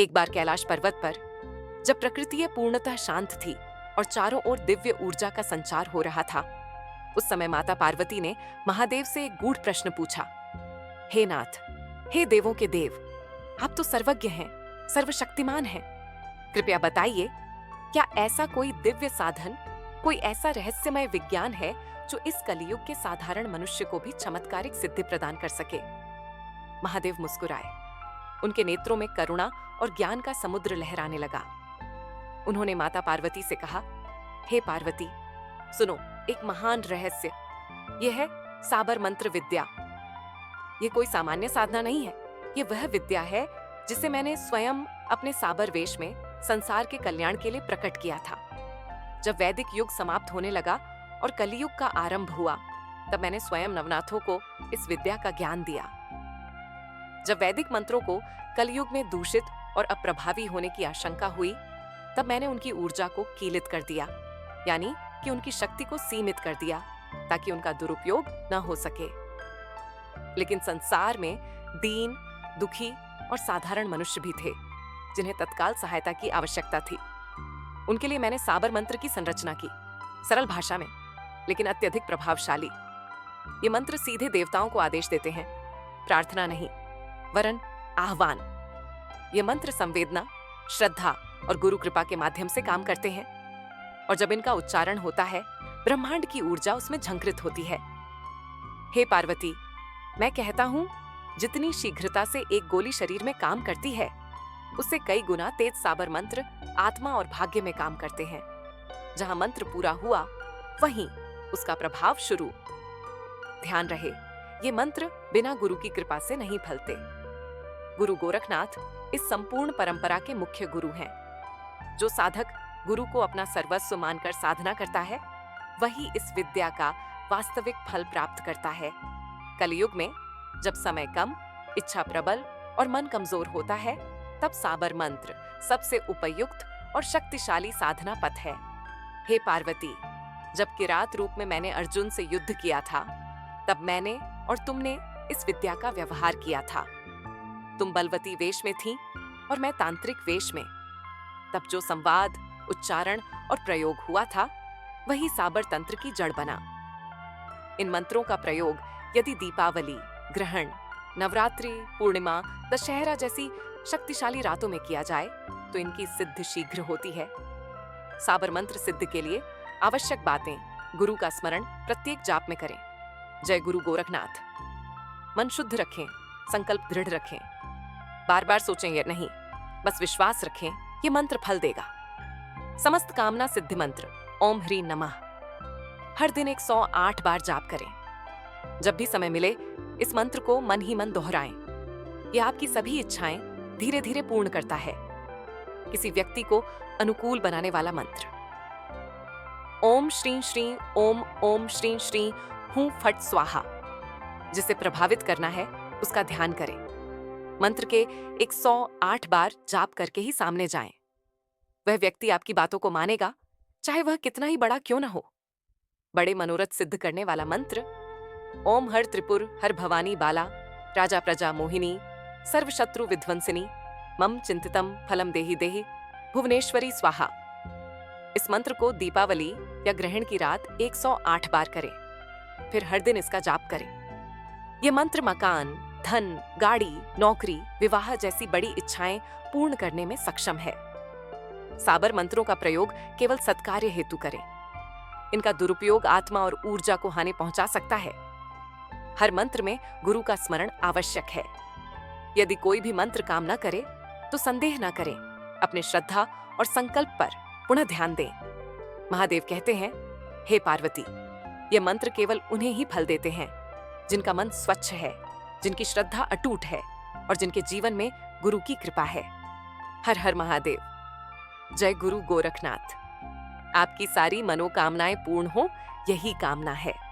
एक बार कैलाश पर्वत पर जब प्रकृति पूर्णतः शांत थी और चारों ओर दिव्य ऊर्जा का संचार हो रहा था, उस समय माता पार्वती ने महादेव से एक गूढ़ प्रश्न पूछा। हे नाथ, हे देवों के देव, आप तो सर्वज्ञ हैं, सर्वशक्तिमान हैं। कृपया बताइए, क्या ऐसा कोई दिव्य साधन, कोई ऐसा रहस्यमय विज्ञान है जो इस कलियुग के साधारण मनुष्य को भी चमत्कारिक सिद्धि प्रदान कर सके? महादेव मुस्कुराए। उनके नेत्रों में करुणा और ज्ञान का समुद्र लहराने लगा। उन्होंने माता पार्वती से कहा, हे पार्वती, सुनो एक महान रहस्य। यह है साबर मंत्र विद्या। ये कोई सामान्य साधना नहीं है। ये वह विद्या है जिसे मैंने स्वयं अपने साबर वेश में संसार के कल्याण के लिए प्रकट किया था। जब वैदिक युग समाप्त होने लगा और कलियुग का आरंभ हुआ, तब मैंने स्वयं नवनाथों को इस विद्या का ज्ञान दिया। जब वैदिक मंत्रों को कलियुग में दूषित और अप्रभावी होने की आशंका हुई, तब मैंने उनकी ऊर्जा को कीलित कर दिया, यानी कि उनकी शक्ति को सीमित कर दिया, ताकि उनका दुरुपयोग न हो सके। लेकिन संसार में दीन, दुखी और साधारण मनुष्य भी थे जिन्हें तत्काल सहायता की आवश्यकता थी। उनके लिए मैंने साबर मंत्र की संरचना की, सरल भाषा में लेकिन अत्यधिक प्रभावशाली। ये मंत्र सीधे देवताओं को आदेश देते हैं, प्रार्थना नहीं वरन आह्वान। ये मंत्र संवेदना, श्रद्धा और गुरु कृपा के माध्यम से काम करते हैं, और जब इनका उच्चारण होता है, ब्रह्मांड की ऊर्जा उसमें झंकृत होती है। हे पार्वती, मैं कहता हूं, जितनी शीघ्रता से एक गोली शरीर में काम करती है, उससे कई गुना तेज साबर मंत्र आत्मा और भाग्य में काम करते हैं। जहां मंत्र पूरा हुआ, वहीं उसका प्रभाव शुरू। ध्यान रहे, ये मंत्र बिना गुरु की कृपा से नहीं फलते। गुरु गोरखनाथ इस संपूर्ण परंपरा के मुख्य गुरु हैं। जो साधक गुरु को अपना सर्वस्व मानकर साधना करता है, वही इस विद्या का वास्तविक फल प्राप्त करता है। कलियुग में जब समय कम, इच्छा प्रबल और मन कमजोर होता है, तब साबर मंत्र सबसे उपयुक्त और शक्तिशाली साधना पथ है। हे पार्वती, जब किरात रूप में मैंने अर्जुन से युद्ध किया था, तब मैंने और तुमने इस विद्या का व्यवहार किया था। तुम बलवती वेश में थीं और मैं तांत्रिक वेश में। तब जो संवाद, उच्चारण और प्रयोग हुआ था, वही साबर तंत्र की जड़ बना। इन मंत्रों का प्रयोग यदि दीपावली, ग्रहण, नवरात्रि, पूर्णिमा, दशहरा जैसी शक्तिशाली रातों में किया जाए, तो इनकी सिद्धि शीघ्र होती है। साबर मंत्र सिद्ध के लिए आवश्यक बातें गुरु का स्मरण प्रत्येक जाप में करें। जय गुरु गोरखनाथ। मन शुद्ध रखें, संकल्प दृढ़ रखें। बार बार सोचें ये नहीं, बस विश्वास रखें, ये मंत्र फल देगा। समस्त कामना सिद्धि मंत्र ओम ह्रीं नमः हर दिन 108 बार जाप करें। जब भी समय मिले, इस मंत्र को मन ही मन दोहराएं। यह आपकी सभी इच्छाएं धीरे धीरे पूर्ण करता है। किसी व्यक्ति को अनुकूल बनाने वाला मंत्र। ओम श्रीं श्रीं ओम ओम श्रीं श्रीं हूं फट स्वाहा। जिसे प्रभावित करना है, उसका ध्यान करें। मंत्र के 108 बार जाप करके ही सामने जाएं। वह व्यक्ति आपकी बातों को मानेगा, चाहे वह कितना ही बड़ा क्यों न हो। बड़े मनोरथ सिद्ध करने वाला मंत्र ओम हर त्रिपुर हर भवानी बाला राजा प्रजा मोहिनी सर्व शत्रु विध्वंसिनी मम चिंतितम फलम देहि देहि भुवनेश्वरी स्वाहा। इस मंत्र को दीपावली या ग्रहण की रात 108 बार करें, फिर हर दिन इसका जाप करें। यह मंत्र मकान, धन, गाड़ी, नौकरी, विवाह जैसी बड़ी इच्छाएं पूर्ण करने में सक्षम है। साबर मंत्रों का प्रयोग केवल सत्कार्य हेतु करें। इनका दुरुपयोग आत्मा और ऊर्जा को हानि पहुंचा सकता है। हर मंत्र में गुरु का स्मरण आवश्यक है। यदि कोई भी मंत्र काम न करे, तो संदेह न करें, अपने श्रद्धा और संकल्प पर पुनः ध्यान दें। महादेव कहते हैं, हे पार्वती, ये मंत्र केवल उन्हें ही फल देते हैं जिनका मन स्वच्छ है, जिनकी श्रद्धा अटूट है और जिनके जीवन में गुरु की कृपा है। हर हर महादेव। जय गुरु गोरखनाथ। आपकी सारी मनोकामनाएं पूर्ण हो, यही कामना है।